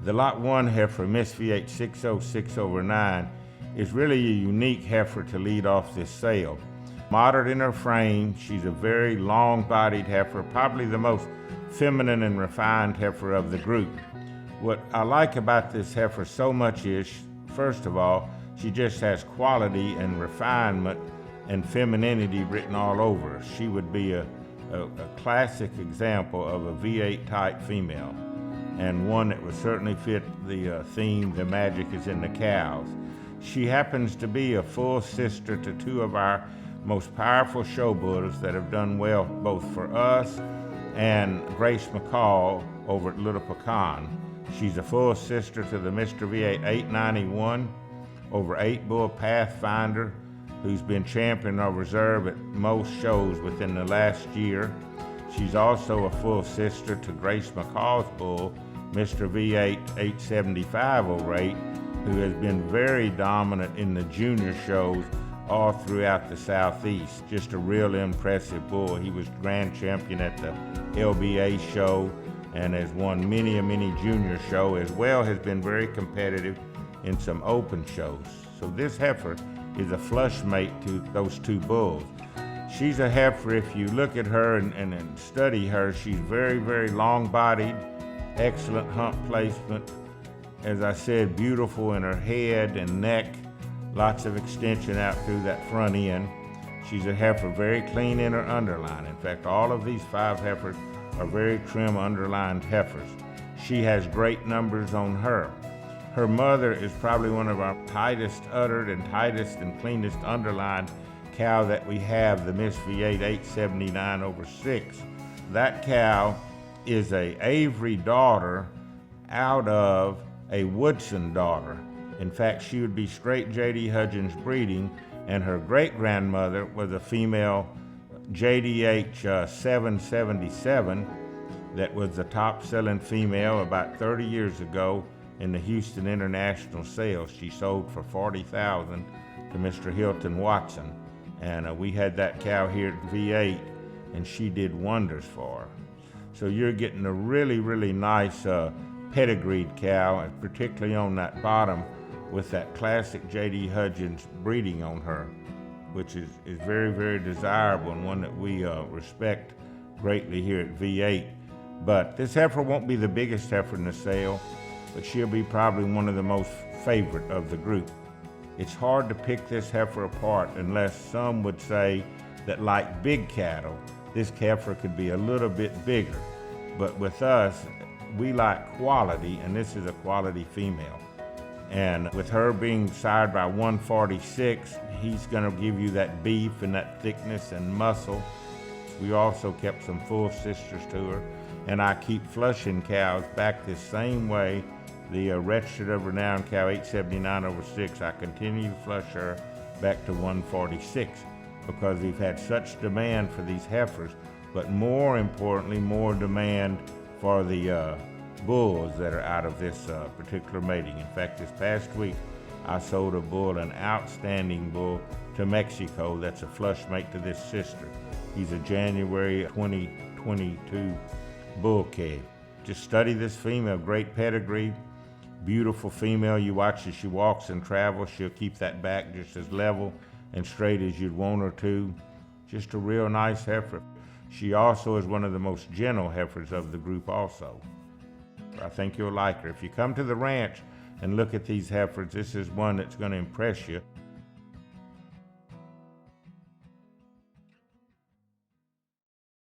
The Lot 1 heifer, Miss V8 606/9, is really a unique heifer to lead off this sale. Moderate in her frame, she's a very long-bodied heifer, probably the most feminine and refined heifer of the group. What I like about this heifer so much is, first of all, she just has quality and refinement and femininity written all over her. She would be a classic example of a V8 type female, and one that would certainly fit the theme, the magic is in the cows. She happens to be a full sister to two of our most powerful show bulls that have done well both for us and Grace McCall over at Little Pecan. She's a full sister to the Mr. V8 891 over 8 bull Pathfinder, who's been champion or reserve at most shows within the last year. She's also a full sister to Grace McCall's bull, Mr. V8 875 over 8, who has been very dominant in the junior shows all throughout the Southeast. Just a real impressive bull. He was grand champion at the LBA show and has won many a junior show, as well has been very competitive in some open shows. So this heifer is a flush mate to those two bulls. She's a heifer, if you look at her and study her, she's very long-bodied, excellent hump placement. As I said, beautiful in her head and neck, lots of extension out through that front end. She's a heifer very clean in her underline. In fact, all of these 5 heifers are very trim underlined heifers. She has great numbers on her. Her mother is probably one of our tightest uddered and tightest and cleanest underlined cow that we have, the Miss V8 879 over 6. That cow is a Avery daughter out of a Woodson daughter. In fact, she would be straight J.D. Hudgens breeding, and her great-grandmother was a female JDH 777 that was the top-selling female about 30 years ago in the Houston International sales. She sold for $40,000 to Mr. Hilton Watson, and we had that cow here at V8, and she did wonders for her. So you're getting a really nice pedigreed cow, particularly on that bottom with that classic J.D. Hudgens breeding on her, which is very desirable and one that we respect greatly here at V8. But this heifer won't be the biggest heifer in the sale, but she'll be probably one of the most favorite of the group. It's hard to pick this heifer apart unless some would say that, like big cattle, this heifer could be a little bit bigger. But with us, we like quality, and this is a quality female. And with her being sired by 146, he's gonna give you that beef and that thickness and muscle. We also kept some full sisters to her, and I keep flushing cows back this same way. The registered of renowned cow 879 over 6, I continue to flush her back to 146 because we've had such demand for these heifers, but more importantly, more demand for the bulls that are out of this particular mating. In fact, this past week, I sold a bull, an outstanding bull, to Mexico that's a flush mate to this sister. He's a January 2022 bull calf. Just study this female, great pedigree, beautiful female. You watch as she walks and travels, she'll keep that back just as level and straight as you'd want her to. Just a real nice heifer. She also is one of the most gentle heifers of the group also. I think you'll like her. If you come to the ranch and look at these heifers, this is one that's going to impress you.